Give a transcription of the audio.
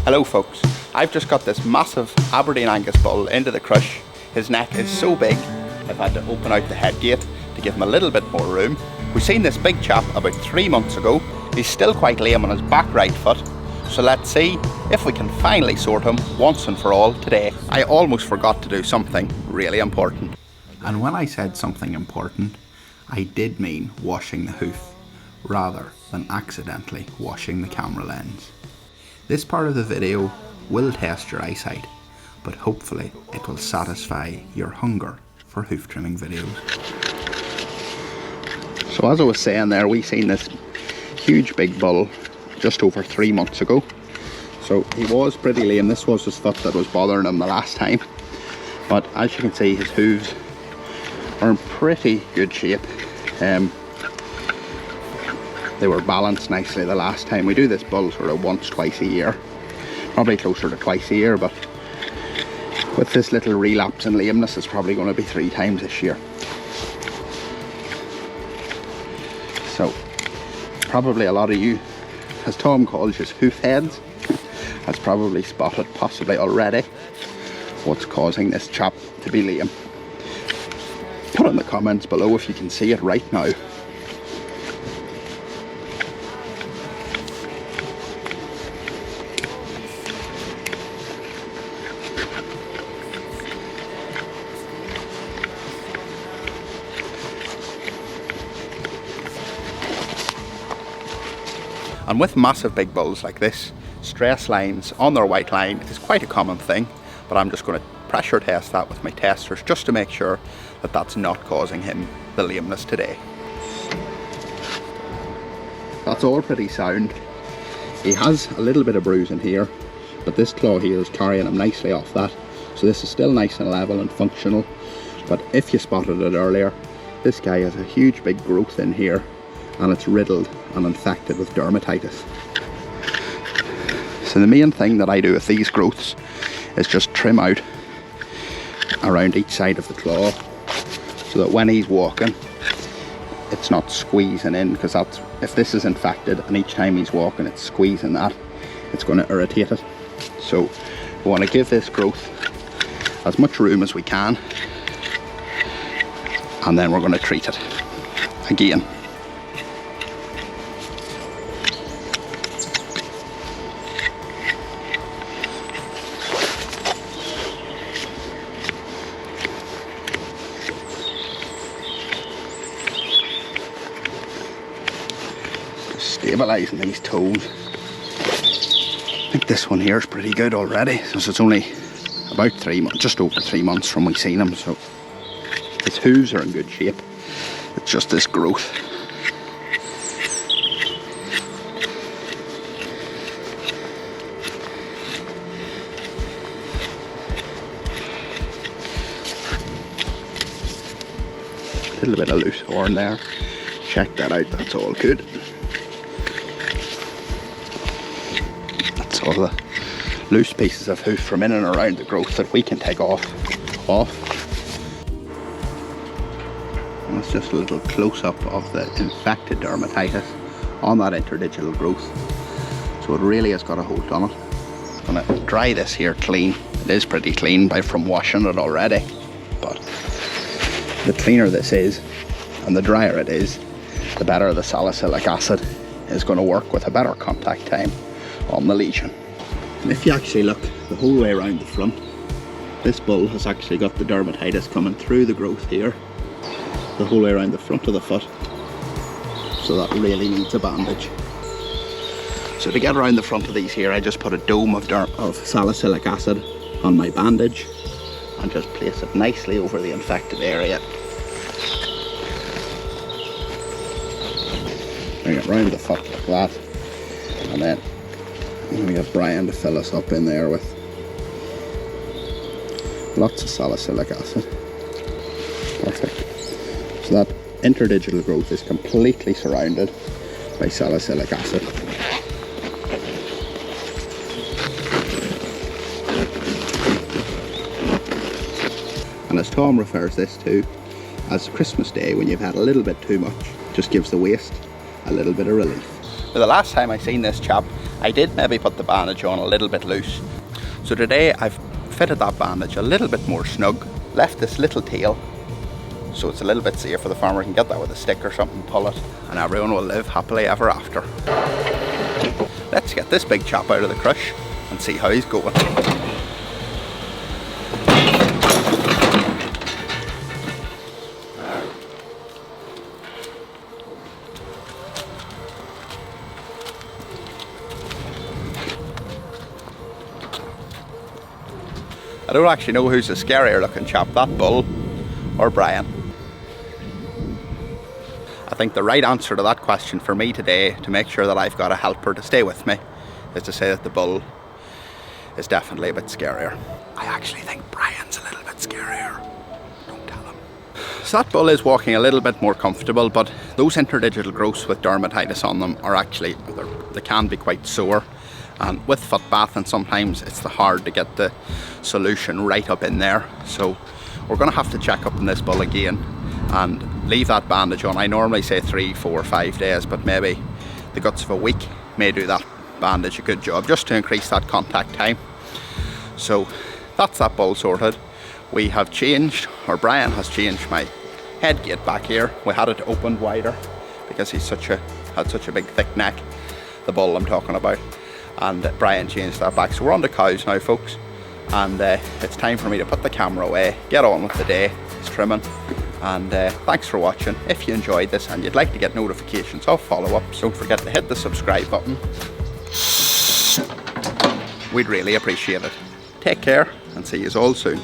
Hello folks, I've just got this massive Aberdeen Angus bull into the crush. His neck is so big, I've had to open out the head gate to give him a little bit more room. We seen this big chap about 3 months ago. He's still quite lame on his back right foot, so let's see if we can finally sort him once and for all today. I almost forgot to do something really important. And when I said something important, I did mean washing the hoof, rather than accidentally washing the camera lens. This part of the video will test your eyesight, but hopefully it will satisfy your hunger for hoof trimming videos. So as I was saying there, we seen this huge big bull just over 3 months ago. So he was pretty lame. This was his foot that was bothering him the last time. But as you can see, his hooves are in pretty good shape. They were balanced nicely the last time. We do this bull sort of once, twice a year. Probably closer to twice a year, but with this little relapse and lameness, it's probably going to be 3 times this year. So, probably a lot of you, as Tom calls you, hoof heads, has probably spotted, possibly already, what's causing this chap to be lame. Put in the comments below if you can see it right now. And with massive big bulls like this, stress lines on their white line is quite a common thing, but I'm just going to pressure test that with my testers just to make sure that that's not causing him the lameness today. That's all pretty sound. He has a little bit of bruising here, but this claw here is carrying him nicely off that, so this is still nice and level and functional. But if you spotted it earlier, this guy has a huge big growth in here, and it's riddled and infected with dermatitis. So the main thing that I do with these growths is just trim out around each side of the claw, so that when he's walking it's not squeezing in, because that's, if this is infected and each time he's walking it's squeezing that, it's going to irritate it. So we want to give this growth as much room as we can, and then we're going to treat it again. Stabilising these toes. I think this one here is pretty good already, since it's only about 3 months, just over 3 months from we seen him, so his hooves are in good shape. It's just this growth. A little bit of loose horn there. Check that out, that's all good. All the loose pieces of hoof from in and around the growth that we can take off. And it's just a little close-up of the infected dermatitis on that interdigital growth. So it really has got a hold on it. I'm going to dry this here clean. It is pretty clean from washing it already, but the cleaner this is and the drier it is, the better the salicylic acid is going to work, with a better contact time on the lesion. And if you actually look the whole way around the front, this bull has actually got the dermatitis coming through the growth here, the whole way around the front of the foot, so that really needs a bandage. So to get around the front of these here, I just put a dome of salicylic acid on my bandage and just place it nicely over the infected area. Bring it round the foot like that, and then we get Brian to fill us up in there with lots of salicylic acid. Perfect. So that interdigital growth is completely surrounded by salicylic acid. And as Tom refers this to as Christmas Day, when you've had a little bit too much, just gives the waist a little bit of relief. The last time I seen this chap, I did maybe put the bandage on a little bit loose. So today I've fitted that bandage a little bit more snug, left this little tail so it's a little bit safer. The farmer can get that with a stick or something, pull it, and everyone will live happily ever after. Let's get this big chap out of the crush and see how he's going. I don't actually know who's the scarier looking chap, that bull or Brian. I think the right answer to that question for me today, to make sure that I've got a helper to stay with me, is to say that the bull is definitely a bit scarier. I actually think Brian's a little bit scarier. Don't tell him. So that bull is walking a little bit more comfortable, but those interdigital growths with dermatitis on them are actually, they can be quite sore. And with foot bathing, sometimes it's hard to get the solution right up in there. So we're going to have to check up on this bull again and leave that bandage on. I normally say 3, 4, 5 days, but maybe the guts of a week may do that bandage a good job, just to increase that contact time. So that's that bull sorted. We have changed, or Brian has changed my head gate back here. We had it opened wider because he's had such a big thick neck, the bull I'm talking about. And Brian changed that back. So we're on the cows now, folks, and it's time for me to put the camera away, get on with the day. It's trimming, and thanks for watching. If you enjoyed this and you'd like to get notifications of follow-ups, don't forget to hit the subscribe button. We'd really appreciate it. Take care and see you all soon.